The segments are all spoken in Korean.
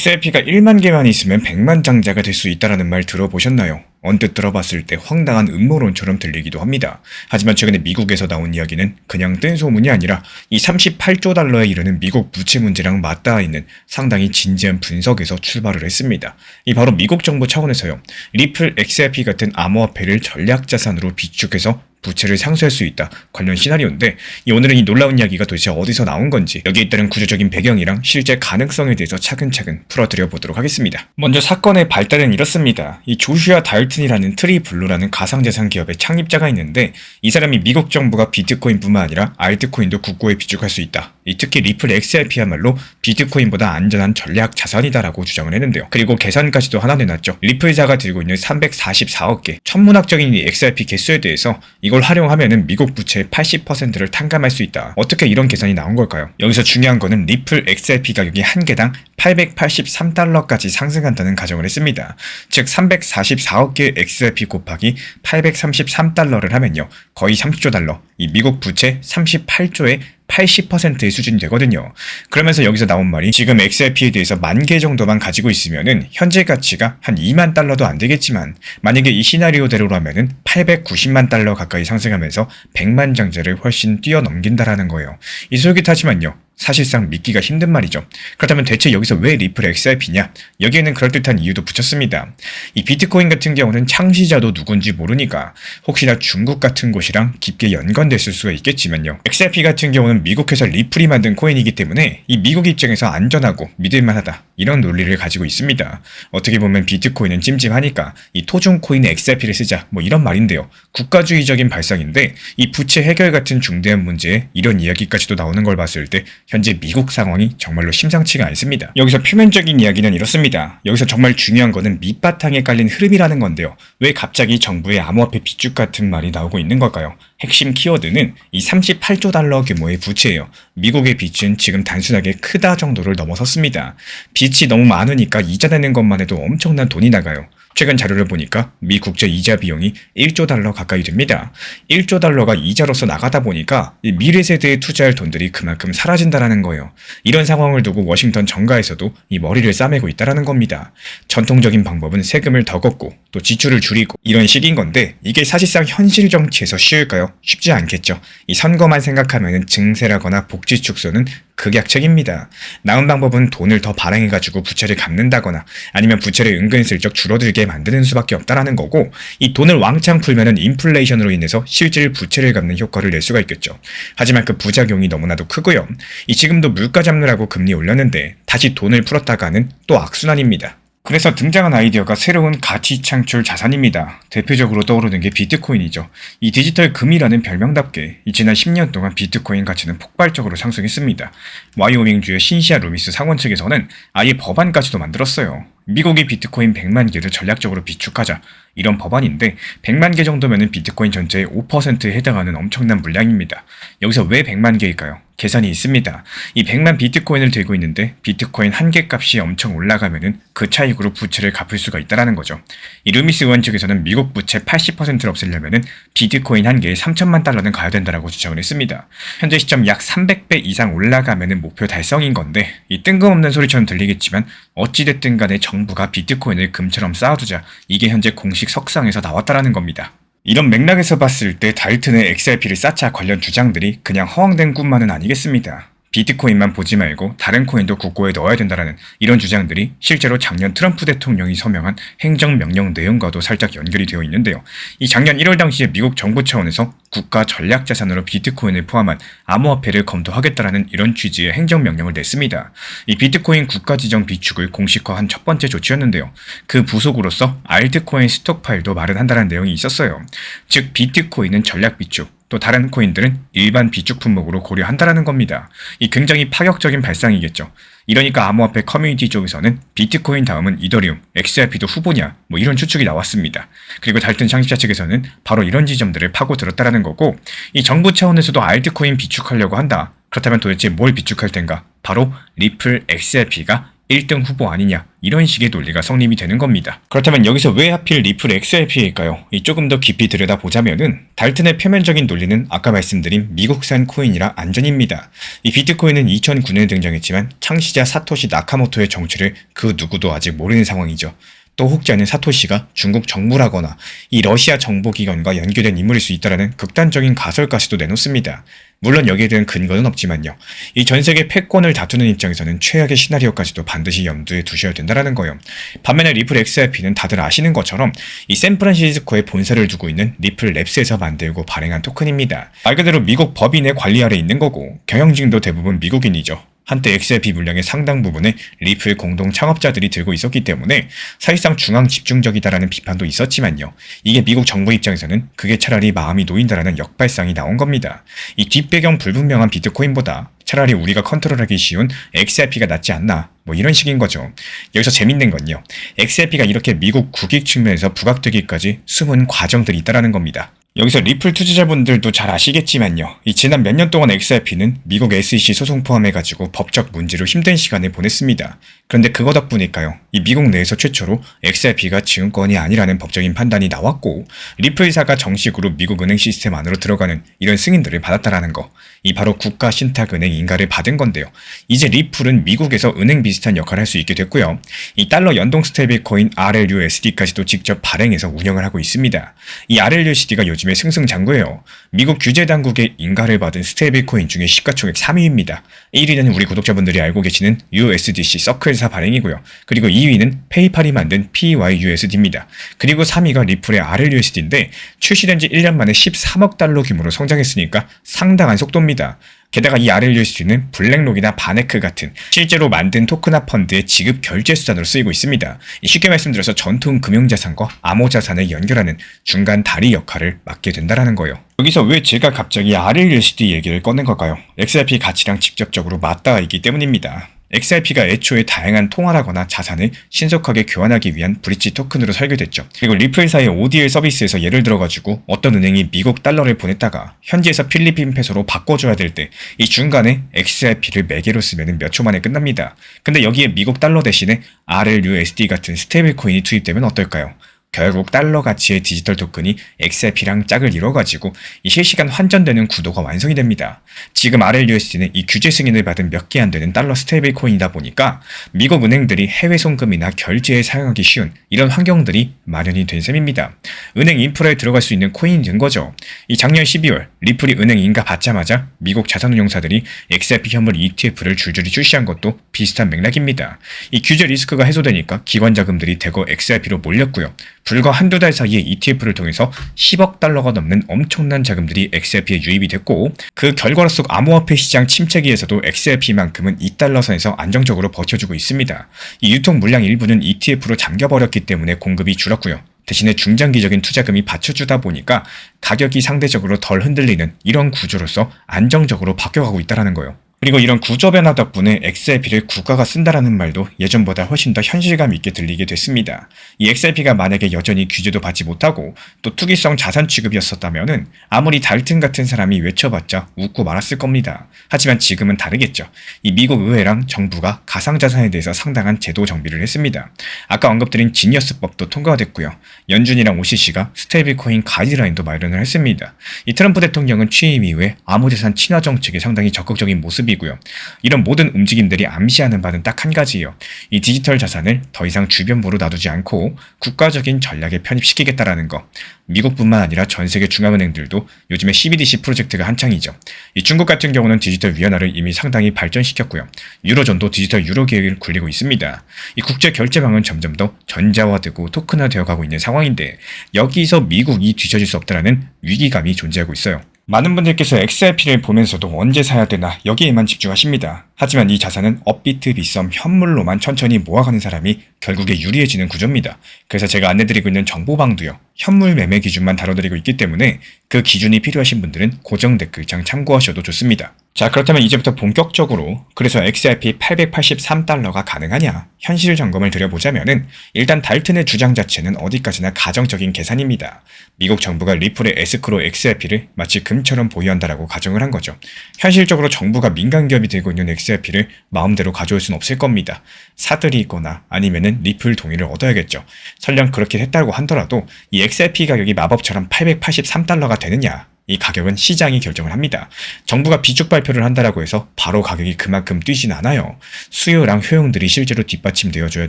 XRP가 1만 개만 있으면 100만 장자가 될 수 있다라는 말 들어보셨나요? 언뜻 들어봤을 때 황당한 음모론처럼 들리기도 합니다. 하지만 최근에 미국에서 나온 이야기는 그냥 뜬 소문이 아니라 이 38조 달러에 이르는 미국 부채 문제랑 맞닿아 있는 상당히 진지한 분석에서 출발을 했습니다. 이 바로 미국 정부 차원에서요. 리플 XRP 같은 암호화폐를 전략자산으로 비축해서 부채를 상쇄할 수 있다 관련 시나리오인데 오늘은 이 놀라운 이야기가 도대체 어디서 나온 건지 여기에 따른 구조적인 배경이랑 실제 가능성에 대해서 차근차근 풀어드려 보도록 하겠습니다. 먼저 사건의 발단은 이렇습니다. 이 조슈아 달튼이라는 트리블루라는 가상자산 기업의 창립자가 있는데 이 사람이 미국 정부가 비트코인뿐만 아니라 알트코인도 국고에 비축할 수 있다. 특히 리플 XRP야말로 비트코인보다 안전한 전략 자산이다라고 주장을 했는데요. 그리고 계산까지도 하나 내놨죠. 리플사가 들고 있는 344억 개 천문학적인 이 XRP 개수에 대해서 이걸 활용하면은 미국 부채의 80%를 탕감할 수 있다. 어떻게 이런 계산이 나온 걸까요? 여기서 중요한 거는 리플 XRP 가격이 한 개당 883달러까지 상승한다는 가정을 했습니다. 즉 344억 개의 XRP 곱하기 833달러를 하면요. 거의 30조 달러, 이 미국 부채 38조의 80%의 수준이 되거든요. 그러면서 여기서 나온 말이 지금 XRP에 대해서 10,000개 정도만 가지고 있으면은 현재 가치가 한 2만 달러도 안 되겠지만 만약에 이 시나리오대로라면은 890만 달러 가까이 상승하면서 100만 장자를 훨씬 뛰어넘긴다라는 거예요. 이 솔깃하지만요. 사실상 믿기가 힘든 말이죠. 그렇다면 대체 여기서 왜 리플 XRP냐? 여기에는 그럴듯한 이유도 붙였습니다. 이 비트코인 같은 경우는 창시자도 누군지 모르니까 혹시나 중국 같은 곳이랑 깊게 연관됐을 수가 있겠지만요. XRP 같은 경우는 미국 회사 리플이 만든 코인이기 때문에 이 미국 입장에서 안전하고 믿을만하다. 이런 논리를 가지고 있습니다. 어떻게 보면 비트코인은 찜찜하니까 이 토종 코인 XRP를 쓰자 뭐 이런 말인데요. 국가주의적인 발상인데 이 부채 해결 같은 중대한 문제에 이런 이야기까지도 나오는 걸 봤을 때 현재 미국 상황이 정말로 심상치가 않습니다. 여기서 표면적인 이야기는 이렇습니다. 여기서 정말 중요한 거는 밑바탕에 깔린 흐름이라는 건데요. 왜 갑자기 정부의 암호화폐 비축 같은 말이 나오고 있는 걸까요? 핵심 키워드는 이 38조 달러 규모의 부채예요. 미국의 빚은 지금 단순하게 크다 정도를 넘어섰습니다. 빚이 너무 많으니까 이자 내는 것만 해도 엄청난 돈이 나가요. 최근 자료를 보니까 미 국제 이자 비용이 1조 달러 가까이 됩니다. 1조 달러가 이자로서 나가다 보니까 미래 세대에 투자할 돈들이 그만큼 사라진다라는 거예요. 이런 상황을 두고 워싱턴 정가에서도 이 머리를 싸매고 있다라는 겁니다. 전통적인 방법은 세금을 더 걷고 또 지출을 줄이고 이런 식인 건데 이게 사실상 현실 정치에서 쉬울까요? 쉽지 않겠죠. 이 선거만 생각하면 증세라거나 복지 축소는 극약책입니다. 나은 방법은 돈을 더 발행해가지고 부채를 갚는다거나 아니면 부채를 은근슬쩍 줄어들게 만드는 수밖에 없다라는 거고 이 돈을 왕창 풀면은 인플레이션으로 인해서 실질 부채를 갚는 효과를 낼 수가 있겠죠. 하지만 그 부작용이 너무나도 크고요. 이 지금도 물가 잡느라고 금리 올렸는데 다시 돈을 풀었다가는 또 악순환입니다. 그래서 등장한 아이디어가 새로운 가치 창출 자산입니다. 대표적으로 떠오르는 게 비트코인이죠. 이 디지털 금이라는 별명답게 지난 10년 동안 비트코인 가치는 폭발적으로 상승했습니다. 와이오밍주의 신시아 루미스 상원 측에서는 아예 법안까지도 만들었어요. 미국이 비트코인 100만 개를 전략적으로 비축하자 이런 법안인데 100만 개 정도면 비트코인 전체의 5%에 해당하는 엄청난 물량입니다. 여기서 왜 100만 개일까요? 계산이 있습니다. 이 100만 비트코인을 들고 있는데 비트코인 한 개 값이 엄청 올라가면은 그 차익으로 부채를 갚을 수가 있다는 거죠. 이 루미스 의원 측에서는 미국 부채 80%를 없애려면은 비트코인 한 개에 3천만 달러는 가야 된다라고 주장을 했습니다. 현재 시점 약 300배 이상 올라가면은 목표 달성인 건데 이 뜬금없는 소리처럼 들리겠지만 어찌됐든 간에 정부가 비트코인을 금처럼 쌓아두자 이게 현재 공식 석상에서 나왔다라는 겁니다. 이런 맥락에서 봤을 때 달튼의 XRP를 쌓자 관련 주장들이 그냥 허황된 꿈만은 아니겠습니다. 비트코인만 보지 말고 다른 코인도 국고에 넣어야 된다라는 이런 주장들이 실제로 작년 트럼프 대통령이 서명한 행정명령 내용과도 살짝 연결이 되어 있는데요. 이 작년 1월 당시에 미국 정부 차원에서 국가 전략자산으로 비트코인을 포함한 암호화폐를 검토하겠다라는 이런 취지의 행정명령을 냈습니다. 이 비트코인 국가지정 비축을 공식화한 첫 번째 조치였는데요. 그 부속으로서 알트코인 스톡파일도 마련한다는 내용이 있었어요. 즉 비트코인은 전략 비축, 또 다른 코인들은 일반 비축 품목으로 고려한다라는 겁니다. 이 굉장히 파격적인 발상이겠죠. 이러니까 암호화폐 커뮤니티 쪽에서는 비트코인 다음은 이더리움, XRP도 후보냐 뭐 이런 추측이 나왔습니다. 그리고 달튼 창립자 측에서는 바로 이런 지점들을 파고들었다라는 거고 이 정부 차원에서도 알트코인 비축하려고 한다. 그렇다면 도대체 뭘 비축할 텐가? 바로 리플 XRP가 1등 후보 아니냐, 이런 식의 논리가 성립이 되는 겁니다. 그렇다면 여기서 왜 하필 리플 XRP일까요? 조금 더 깊이 들여다보자면은 달튼의 표면적인 논리는 아까 말씀드린 미국산 코인이라 안전입니다. 이 비트코인은 2009년에 등장했지만 창시자 사토시 나카모토의 정체를 그 누구도 아직 모르는 상황이죠. 또 혹지 않은 사토시가 중국 정부라거나 이 러시아 정보기관과 연계된 인물일 수 있다는 극단적인 가설까지도 내놓습니다. 물론 여기에 대한 근거는 없지만요. 이 전 세계 패권을 다투는 입장에서는 최악의 시나리오까지도 반드시 염두에 두셔야 된다는 거예요. 반면에 리플 XRP는 다들 아시는 것처럼 이 샌프란시스코에 본사를 두고 있는 리플 랩스에서 만들고 발행한 토큰입니다. 말 그대로 미국 법인의 관리 아래 있는 거고 경영진도 대부분 미국인이죠. 한때 XRP 물량의 상당 부분을 리플 공동 창업자들이 들고 있었기 때문에 사실상 중앙 집중적이다라는 비판도 있었지만요. 이게 미국 정부 입장에서는 그게 차라리 마음이 놓인다라는 역발상이 나온 겁니다. 이 뒷배경 불분명한 비트코인보다 차라리 우리가 컨트롤하기 쉬운 XRP가 낫지 않나, 뭐 이런 식인 거죠. 여기서 재밌는 건요. XRP가 이렇게 미국 국익 측면에서 부각되기까지 숨은 과정들이 있다는 겁니다. 여기서 리플 투자자분들도 잘 아시겠지만요. 이 지난 몇 년 동안 XRP는 미국 SEC 소송 포함해가지고 법적 문제로 힘든 시간을 보냈습니다. 그런데 그거 덕분일까요? 이 미국 내에서 최초로 XRP가 증권이 아니라는 법적인 판단이 나왔고 리플사가 정식으로 미국 은행 시스템 안으로 들어가는 이런 승인들을 받았다라는 거. 이 바로 국가신탁은행 인가를 받은 건데요. 이제 리플은 미국에서 은행 비슷한 역할을 할 수 있게 됐고요. 이 달러 연동 스테이블코인 RLUSD까지도 직접 발행해서 운영을 하고 있습니다. 이 RLUSD가 요즘에 승승장구예요. 미국 규제 당국의 인가를 받은 스테이블코인 중에 시가총액 3위입니다. 1위는 우리 구독자분들이 알고 계시는 USDC 서클사 발행이고요. 그리고 2위는 페이팔이 만든 PYUSD입니다. 그리고 3위가 리플의 RLUSD인데 출시된 지 1년 만에 13억 달러 규모로 성장했으니까 상당한 속도입니다. 게다가 이 RLUSD는 블랙록이나 바네크 같은 실제로 만든 토크나 펀드의 지급 결제 수단으로 쓰이고 있습니다. 쉽게 말씀드려서 전통 금융자산과 암호자산을 연결하는 중간 다리 역할을 맡게 된다는 거예요. 여기서 왜 제가 갑자기 RLUSD 얘기를 꺼낸 걸까요? XRP 가치랑 직접적으로 맞닿아 있기 때문입니다. XRP가 애초에 다양한 통화라거나 자산을 신속하게 교환하기 위한 브릿지 토큰으로 설계됐죠. 그리고 리플사의 ODL 서비스에서 예를 들어가지고 어떤 은행이 미국 달러를 보냈다가 현지에서 필리핀 페소로 바꿔줘야 될 때 이 중간에 XRP를 매개로 쓰면 몇 초 만에 끝납니다. 근데 여기에 미국 달러 대신에 RLUSD 같은 스테이블 코인이 투입되면 어떨까요? 결국 달러 가치의 디지털 토큰이 XRP랑 짝을 이뤄가지고 이 실시간 환전되는 구도가 완성이 됩니다. 지금 RLUSD는 이 규제 승인을 받은 몇 개 안 되는 달러 스테이블 코인이다 보니까 미국 은행들이 해외 송금이나 결제에 사용하기 쉬운 이런 환경들이 마련이 된 셈입니다. 은행 인프라에 들어갈 수 있는 코인이 된 거죠. 이 작년 12월 리플이 은행 인가 받자마자 미국 자산운용사들이 XRP 현물 ETF를 줄줄이 출시한 것도 비슷한 맥락입니다. 이 규제 리스크가 해소되니까 기관 자금들이 대거 XRP로 몰렸고요. 불과 한두 달 사이에 ETF를 통해서 10억 달러가 넘는 엄청난 자금들이 XRP에 유입이 됐고 그 결과로서 암호화폐 시장 침체기에서도 XRP만큼은 2달러 선에서 안정적으로 버텨주고 있습니다. 이 유통 물량 일부는 ETF로 잠겨버렸기 때문에 공급이 줄었고요. 대신에 중장기적인 투자금이 받쳐주다 보니까 가격이 상대적으로 덜 흔들리는 이런 구조로서 안정적으로 바뀌어가고 있다는 거예요. 그리고 이런 구조 변화 덕분에 XRP를 국가가 쓴다라는 말도 예전보다 훨씬 더 현실감 있게 들리게 됐습니다. 이 XRP가 만약에 여전히 규제도 받지 못하고 또 투기성 자산 취급이었었다면은 아무리 달튼 같은 사람이 외쳐봤자 웃고 말았을 겁니다. 하지만 지금은 다르겠죠. 이 미국 의회랑 정부가 가상자산에 대해서 상당한 제도 정비를 했습니다. 아까 언급드린 지니어스법도 통과가 됐고요. 연준이랑 OCC가 스테이블코인 가이드라인도 마련을 했습니다. 이 트럼프 대통령은 취임 이후에 암호자산 친화 정책에 상당히 적극적인 모습이 이고요. 이런 모든 움직임들이 암시하는 바는 딱 한 가지예요. 이 디지털 자산을 더 이상 주변부로 놔두지 않고 국가적인 전략에 편입시키겠다라는 거. 미국뿐만 아니라 전 세계 중앙은행들도 요즘에 CBDC 프로젝트가 한창이죠. 이 중국 같은 경우는 디지털 위안화를 이미 상당히 발전시켰고요. 유로존도 디지털 유로 계획을 굴리고 있습니다. 이 국제 결제망은 점점 더 전자화되고 토큰화되어 가고 있는 상황인데 여기서 미국이 뒤처질 수 없다라는 위기감이 존재하고 있어요. 많은 분들께서 XRP를 보면서도 언제 사야 되나 여기에만 집중하십니다. 하지만 이 자산은 업비트, 빗썸, 현물로만 천천히 모아가는 사람이 결국에 유리해지는 구조입니다. 그래서 제가 안내드리고 있는 정보방도요. 현물 매매 기준만 다뤄드리고 있기 때문에 그 기준이 필요하신 분들은 고정 댓글창 참고하셔도 좋습니다. 자, 그렇다면 이제부터 본격적으로 그래서 XRP 883달러가 가능하냐? 현실 점검을 드려보자면은 일단 달튼의 주장 자체는 어디까지나 가정적인 계산입니다. 미국 정부가 리플의 에스크로 XRP를 마치 금처럼 보유한다라고 가정을 한 거죠. 현실적으로 정부가 민간 기업이 들고 있는 XRP를 마음대로 가져올 수는 없을 겁니다. 사들이 있거나 아니면은 리플 동의를 얻어야겠죠. 설령 그렇게 했다고 하더라도 이 XRP 가격이 마법처럼 883달러가 되느냐? 이 가격은 시장이 결정을 합니다. 정부가 비축 발표를 한다라고 해서 바로 가격이 그만큼 뛰진 않아요. 수요랑 효용들이 실제로 뒷받침되어줘야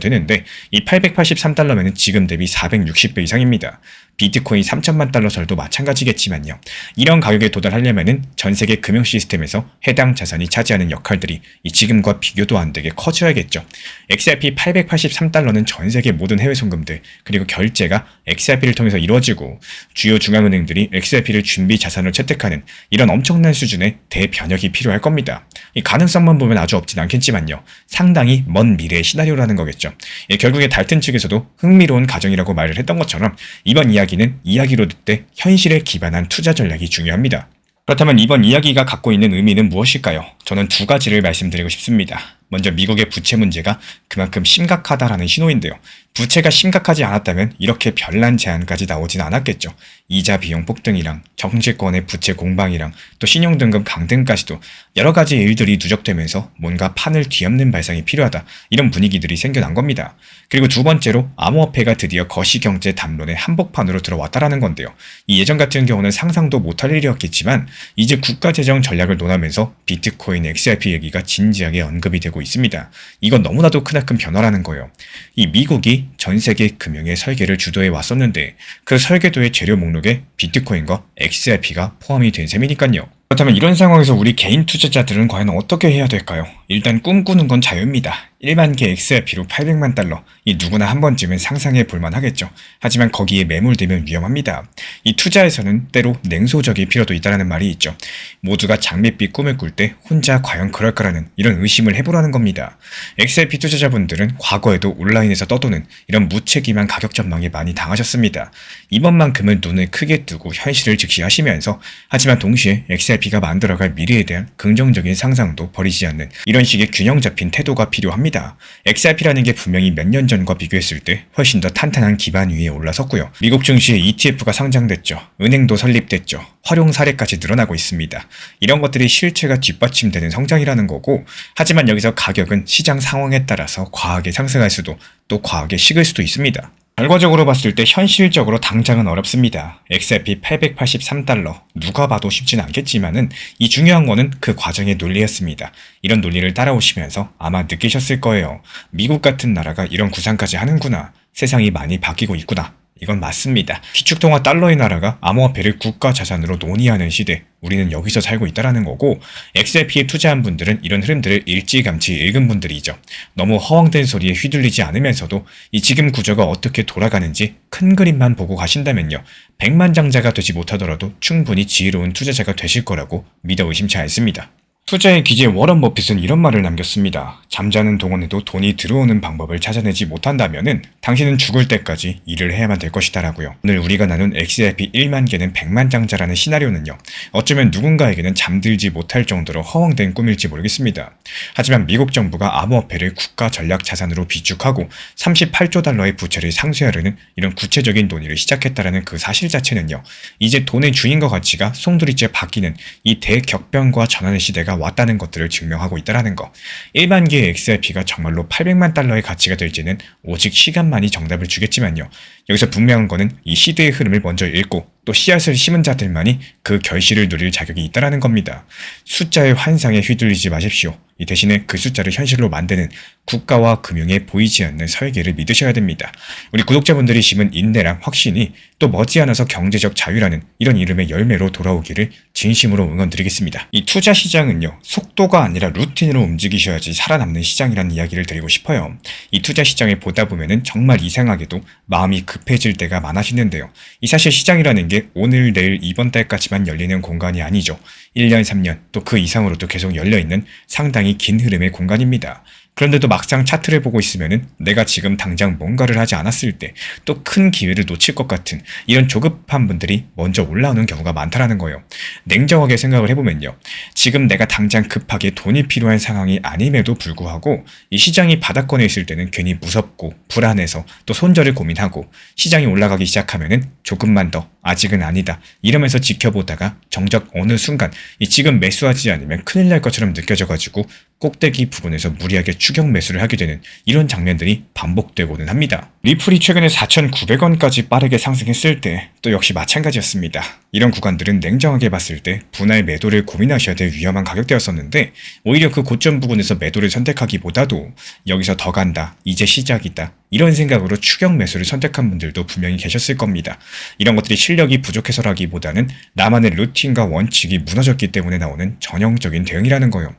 되는데 이 883달러면은 지금 대비 460배 이상입니다. 비트코인 3천만 달러 설도 마찬가지겠지만요. 이런 가격에 도달하려면은 전 세계 금융 시스템에서 해당 자산이 차지하는 역할들이 이 지금과 비교도 안 되게 커져야겠죠. XRP 883달러는 전 세계 모든 해외 송금들 그리고 결제가 XRP를 통해서 이루어지고 주요 중앙은행들이 XRP를 준비 자산으로 채택하는 이런 엄청난 수준의 대변혁이 필요할 겁니다. 이 가능성만 보면 아주 없진 않겠지만요. 상당히 먼 미래의 시나리오라는 거겠죠. 결국에 달튼 측에서도 흥미로운 가정이라고 말을 했던 것처럼 이번 이야기는 이야기로 듣되 현실에 기반한 투자 전략이 중요합니다. 그렇다면 이번 이야기가 갖고 있는 의미는 무엇일까요? 저는 두 가지를 말씀드리고 싶습니다. 먼저 미국의 부채 문제가 그만큼 심각하다라는 신호인데요. 부채가 심각하지 않았다면 이렇게 별난 제안까지 나오진 않았겠죠. 이자 비용 폭등이랑 정치권의 부채 공방이랑 또 신용등급 강등까지도 여러 가지 일들이 누적되면서 뭔가 판을 뒤엎는 발상이 필요하다. 이런 분위기들이 생겨난 겁니다. 그리고 두 번째로 암호화폐가 드디어 거시경제 담론의 한복판으로 들어왔다라는 건데요. 이 예전 같은 경우는 상상도 못할 일이었겠지만 이제 국가재정 전략을 논하면서 비트코인 XRP 얘기가 진지하게 언급이 되고 있습니다. 이건 너무나도 크나큰 변화라는 거예요. 이 미국이 전 세계 금융의 설계를 주도해 왔었는데 그 설계도의 재료 목록에 비트코인과 XRP가 포함이 된 셈이니까요. 그렇다면 이런 상황에서 우리 개인 투자자들은 과연 어떻게 해야 될까요? 일단 꿈꾸는 건 자유입니다. 1만 개 XRP로 800만 달러, 이 누구나 한 번쯤은 상상해 볼만 하겠죠. 하지만 거기에 매몰되면 위험합니다. 이 투자에서는 때로 냉소적일 필요도 있다는 말이 있죠. 모두가 장밋빛 꿈을 꿀 때 혼자 과연 그럴까라는 이런 의심을 해보라는 겁니다. XRP 투자자분들은 과거에도 온라인에서 떠도는 이런 무책임한 가격 전망에 많이 당하셨습니다. 이번만큼은 눈을 크게 뜨고 현실을 직시하시면서 하지만 동시에 XRP가 만들어갈 미래에 대한 긍정적인 상상도 버리지 않는 이런 식의 균형 잡힌 태도가 필요합니다. XRP라는 게 분명히 몇 년 전과 비교했을 때 훨씬 더 탄탄한 기반 위에 올라섰고요. 미국 증시에 ETF가 상장됐죠. 은행도 설립됐죠. 활용 사례까지 늘어나고 있습니다. 이런 것들이 실체가 뒷받침되는 성장이라는 거고 하지만 여기서 가격은 시장 상황에 따라서 과하게 상승할 수도 또 과하게 식을 수도 있습니다. 결과적으로 봤을 때 현실적으로 당장은 어렵습니다. XRP 883달러 누가 봐도 쉽진 않겠지만은 이 중요한 거는 그 과정의 논리였습니다. 이런 논리를 따라오시면서 아마 느끼셨을 거예요. 미국 같은 나라가 이런 구상까지 하는구나. 세상이 많이 바뀌고 있구나. 이건 맞습니다. 기축통화 달러의 나라가 암호화폐를 국가 자산으로 논의하는 시대, 우리는 여기서 살고 있다라는 거고 XRP에 투자한 분들은 이런 흐름들을 일찌감치 읽은 분들이죠. 너무 허황된 소리에 휘둘리지 않으면서도 이 지금 구조가 어떻게 돌아가는지 큰 그림만 보고 가신다면요. 백만장자가 되지 못하더라도 충분히 지혜로운 투자자가 되실 거라고 믿어 의심치 않습니다. 투자의 기재 워런 버핏은 이런 말을 남겼습니다. 잠자는 동안에도 돈이 들어오는 방법을 찾아내지 못한다면은 당신은 죽을 때까지 일을 해야만 될 것이다라고요. 오늘 우리가 나눈 XRP 1만 개는 백만장자라는 시나리오는요. 어쩌면 누군가에게는 잠들지 못할 정도로 허황된 꿈일지 모르겠습니다. 하지만 미국 정부가 암호화폐를 국가 전략 자산으로 비축하고 38조 달러의 부채를 상쇄하려는 이런 구체적인 논의를 시작했다라는 그 사실 자체는요. 이제 돈의 주인과 가치가 송두리째 바뀌는 이 대격변과 전환의 시대가 왔다는 것들을 증명하고 있다는 거. 1만 개의 XRP가 정말로 800만 달러의 가치가 될지는 오직 시간만이 정답을 주겠지만요. 여기서 분명한 거는 이 시대의 흐름을 먼저 읽고 또 씨앗을 심은 자들만이 그 결실을 누릴 자격이 있다는 겁니다. 숫자의 환상에 휘둘리지 마십시오. 이 대신에 그 숫자를 현실로 만드는 국가와 금융에 보이지 않는 설계를 믿으셔야 됩니다. 우리 구독자분들이 심은 인내랑 확신이 또 머지않아서 경제적 자유라는 이런 이름의 열매로 돌아오기를 진심으로 응원드리겠습니다. 이 투자 시장은요, 속도가 아니라 루틴으로 움직이셔야지 살아남는 시장이라는 이야기를 드리고 싶어요. 이 투자 시장에 보다 보면은 정말 이상하게도 마음이 급해질 때가 많아지는데요. 이 사실 시장이라는 게 오늘, 내일, 이번 달까지만 열리는 공간이 아니죠. 1년, 3년, 또 그 이상으로도 계속 열려있는 상당히 긴 흐름의 공간입니다. 그런데도 막상 차트를 보고 있으면은 내가 지금 당장 뭔가를 하지 않았을 때 또 큰 기회를 놓칠 것 같은 이런 조급한 분들이 먼저 올라오는 경우가 많다라는 거예요. 냉정하게 생각을 해보면요. 지금 내가 당장 급하게 돈이 필요한 상황이 아님에도 불구하고 이 시장이 바닥권에 있을 때는 괜히 무섭고 불안해서 또 손절을 고민하고 시장이 올라가기 시작하면은 조금만 더 아직은 아니다 이러면서 지켜보다가 정작 어느 순간 이 지금 매수하지 않으면 큰일 날 것처럼 느껴져가지고 꼭대기 부분에서 무리하게 추격 매수를 하게 되는 이런 장면들이 반복되고는 합니다. 리플이 최근에 4,900원까지 빠르게 상승했을 때 또 역시 마찬가지였습니다. 이런 구간들은 냉정하게 봤을 때 분할 매도를 고민하셔야 될 위험한 가격대였었는데 오히려 그 고점 부분에서 매도를 선택하기보다도 여기서 더 간다, 이제 시작이다 이런 생각으로 추격 매수를 선택한 분들도 분명히 계셨을 겁니다. 이런 것들이 실력이 부족해서라기보다는 나만의 루틴과 원칙이 무너졌기 때문에 나오는 전형적인 대응이라는 거예요.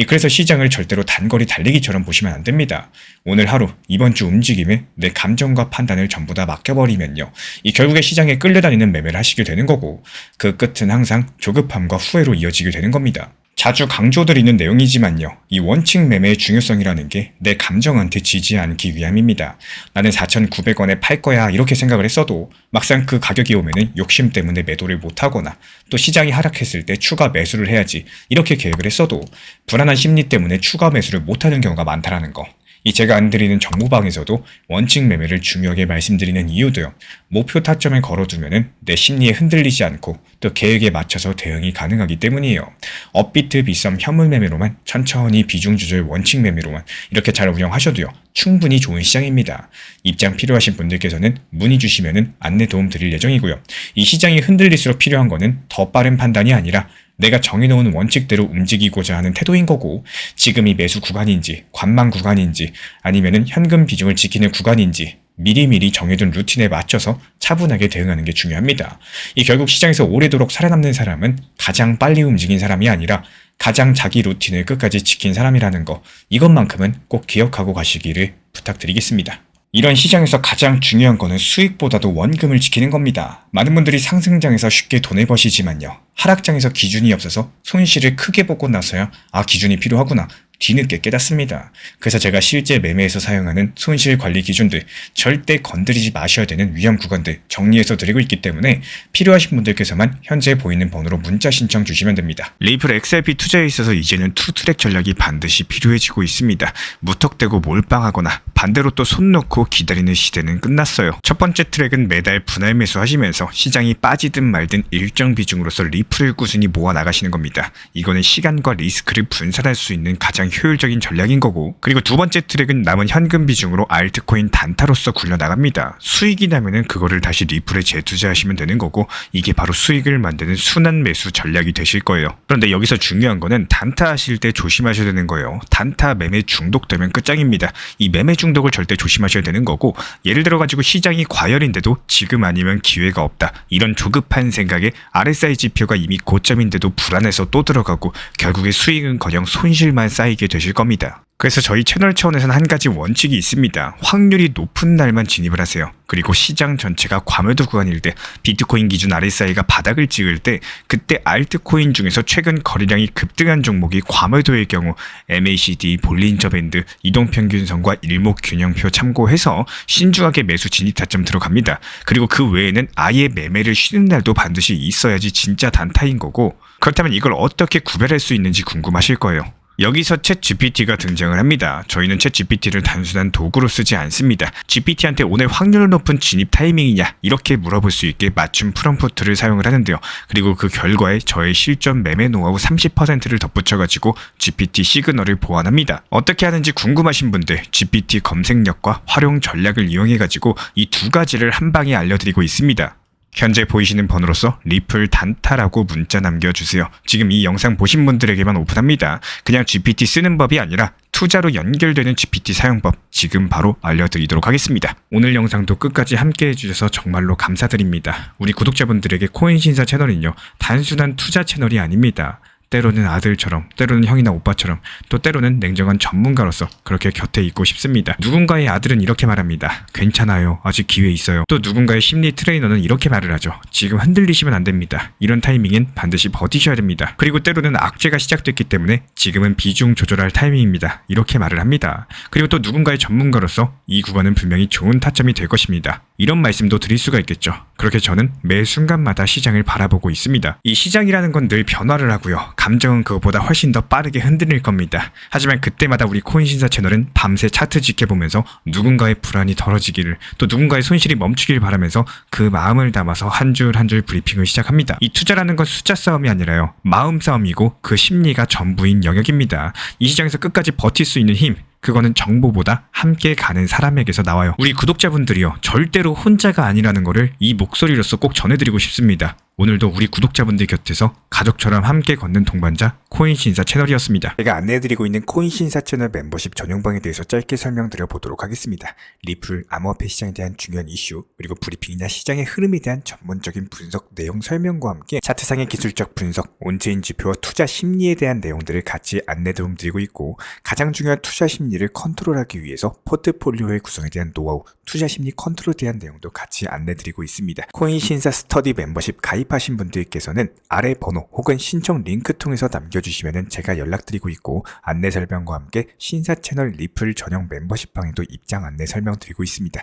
그래서 시장을 절대로 단거리 달리기처럼 보시면 안 됩니다. 오늘 하루, 이번 주 움직임에 내 감정과 판단을 전부 다 맡겨버리면요. 결국에 시장에 끌려다니는 매매를 하시게 되는 거고 그 끝은 항상 조급함과 후회로 이어지게 되는 겁니다. 자주 강조드리는 내용이지만요. 이 원칙 매매의 중요성이라는 게 내 감정한테 지지 않기 위함입니다. 나는 4,900원에 팔 거야 이렇게 생각을 했어도 막상 그 가격이 오면은 욕심 때문에 매도를 못하거나 또 시장이 하락했을 때 추가 매수를 해야지 이렇게 계획을 했어도 불안한 심리 때문에 추가 매수를 못하는 경우가 많다라는 거. 제가 안드리는 정보방에서도 원칙 매매를 중요하게 말씀드리는 이유도요. 목표 타점에 걸어두면은 내 심리에 흔들리지 않고 또 계획에 맞춰서 대응이 가능하기 때문이에요. 업비트 비썸 현물 매매로만 천천히 비중 조절 원칙 매매로만 이렇게 잘 운영하셔도요. 충분히 좋은 시장입니다. 입장 필요하신 분들께서는 문의 주시면은 안내 도움 드릴 예정이고요. 이 시장이 흔들릴수록 필요한 거는 더 빠른 판단이 아니라 내가 정해놓은 원칙대로 움직이고자 하는 태도인 거고 지금이 매수 구간인지 관망 구간인지 아니면은 현금 비중을 지키는 구간인지 미리미리 정해둔 루틴에 맞춰서 차분하게 대응하는 게 중요합니다. 결국 시장에서 오래도록 살아남는 사람은 가장 빨리 움직인 사람이 아니라 가장 자기 루틴을 끝까지 지킨 사람이라는 거 이것만큼은 꼭 기억하고 가시기를 부탁드리겠습니다. 이런 시장에서 가장 중요한 거는 수익보다도 원금을 지키는 겁니다. 많은 분들이 상승장에서 쉽게 돈을 버시지만요. 하락장에서 기준이 없어서 손실을 크게 보고 나서야 기준이 필요하구나. 뒤늦게 깨닫습니다. 그래서 제가 실제 매매에서 사용하는 손실 관리 기준들, 절대 건드리지 마셔야 되는 위험 구간들 정리해서 드리고 있기 때문에 필요하신 분들께서만 현재 보이는 번호로 문자 신청 주시면 됩니다. 리플 XRP 투자에 있어서 이제는 투트랙 전략이 반드시 필요해지고 있습니다. 무턱대고 몰빵하거나 반대로 또 손 놓고 기다리는 시대는 끝났어요. 첫 번째 트랙은 매달 분할 매수하시면서 시장이 빠지든 말든 일정 비중으로서 리플을 꾸준히 모아 나가시는 겁니다. 이거는 시간과 리스크를 분산할 수 있는 가장 효율적인 전략인 거고, 그리고 두 번째 트랙은 남은 현금 비중으로 알트코인 단타로서 굴려나갑니다. 수익이 나면은 그거를 다시 리플에 재투자하시면 되는 거고, 이게 바로 수익을 만드는 순환 매수 전략이 되실 거예요. 그런데 여기서 중요한 거는 단타 하실 때 조심하셔야 되는 거예요. 단타 매매 중독되면 끝장입니다. 이 매매 중독을 절대 조심하셔야 되는 거고, 예를 들어 가지고 시장이 과열인데도 지금 아니면 기회가 없다, 이런 조급한 생각에 RSI 지표가 이미 고점인데도 불안해서 또 들어가고 결국에 수익은커녕 손실만 쌓이게 되실 겁니다. 그래서 저희 채널 차원에서는 한 가지 원칙이 있습니다. 확률이 높은 날만 진입을 하세요. 그리고 시장 전체가 과매도 구간일 때, 비트코인 기준 RSI가 바닥을 찍을 때, 그때 알트코인 중에서 최근 거래량이 급등한 종목이 과매도의 경우 MACD, 볼린저 밴드, 이동평균선과 일목균형표 참고해서 신중하게 매수 진입 타점 들어갑니다. 그리고 그 외에는 아예 매매를 쉬는 날도 반드시 있어야지 진짜 단타인 거고, 그렇다면 이걸 어떻게 구별할 수 있는지 궁금하실 거예요. 여기서 챗 GPT가 등장을 합니다. 저희는 챗 GPT를 단순한 도구로 쓰지 않습니다. GPT한테 오늘 확률 높은 진입 타이밍이냐 이렇게 물어볼 수 있게 맞춤 프롬프트를 사용을 하는데요. 그리고 그 결과에 저의 실전 매매 노하우 30%를 덧붙여가지고 GPT 시그널을 보완합니다. 어떻게 하는지 궁금하신 분들 GPT 검색력과 활용 전략을 이용해가지고 이 두 가지를 한 방에 알려드리고 있습니다. 현재 보이시는 번호로서 리플 단타라고 문자 남겨주세요. 지금 이 영상 보신 분들에게만 오픈합니다. 그냥 GPT 쓰는 법이 아니라 투자로 연결되는 GPT 사용법 지금 바로 알려드리도록 하겠습니다. 오늘 영상도 끝까지 함께 해주셔서 정말로 감사드립니다. 우리 구독자분들에게 코인신사 채널은요, 단순한 투자 채널이 아닙니다. 때로는 아들처럼, 때로는 형이나 오빠처럼, 또 때로는 냉정한 전문가로서 그렇게 곁에 있고 싶습니다. 누군가의 아들은 이렇게 말합니다. 괜찮아요. 아직 기회 있어요. 또 누군가의 심리 트레이너는 이렇게 말을 하죠. 지금 흔들리시면 안 됩니다. 이런 타이밍엔 반드시 버티셔야 됩니다. 그리고 때로는 악재가 시작됐기 때문에 지금은 비중 조절할 타이밍입니다. 이렇게 말을 합니다. 그리고 또 누군가의 전문가로서 이 구간은 분명히 좋은 타점이 될 것입니다. 이런 말씀도 드릴 수가 있겠죠. 그렇게 저는 매 순간마다 시장을 바라보고 있습니다. 이 시장이라는 건 늘 변화를 하고요. 감정은 그것보다 훨씬 더 빠르게 흔들릴 겁니다. 하지만 그때마다 우리 코인신사 채널은 밤새 차트 지켜보면서 누군가의 불안이 덜어지기를, 또 누군가의 손실이 멈추길 바라면서 그 마음을 담아서 한 줄 한 줄 브리핑을 시작합니다. 이 투자라는 건 숫자 싸움이 아니라요. 마음 싸움이고 그 심리가 전부인 영역입니다. 이 시장에서 끝까지 버틸 수 있는 힘, 그거는 정보보다 함께 가는 사람에게서 나와요. 우리 구독자분들이요, 절대로 혼자가 아니라는 거를 이 목소리로서 꼭 전해드리고 싶습니다. 오늘도 우리 구독자분들 곁에서 가족처럼 함께 걷는 동반자 코인신사 채널이었습니다. 제가 안내해드리고 있는 코인신사 채널 멤버십 전용방에 대해서 짧게 설명드려 보도록 하겠습니다. 리플, 암호화폐 시장에 대한 중요한 이슈, 그리고 브리핑이나 시장의 흐름에 대한 전문적인 분석 내용 설명과 함께 차트상의 기술적 분석, 온체인 지표와 투자 심리에 대한 내용들을 같이 안내 도움드리고 있고, 가장 중요한 투자 심리를 컨트롤하기 위해서 포트폴리오의 구성에 대한 노하우, 투자 심리 컨트롤에 대한 내용도 같이 안내드리고 있습니다. 코인신사 스터디 멤버십 가입하신 분들께서는 아래 번호 혹은 신청 링크 통해서 남겨주시면 제가 연락드리고 있고, 안내 설명과 함께 신사 채널 리플 전용 멤버십 방에도 입장 안내 설명드리고 있습니다.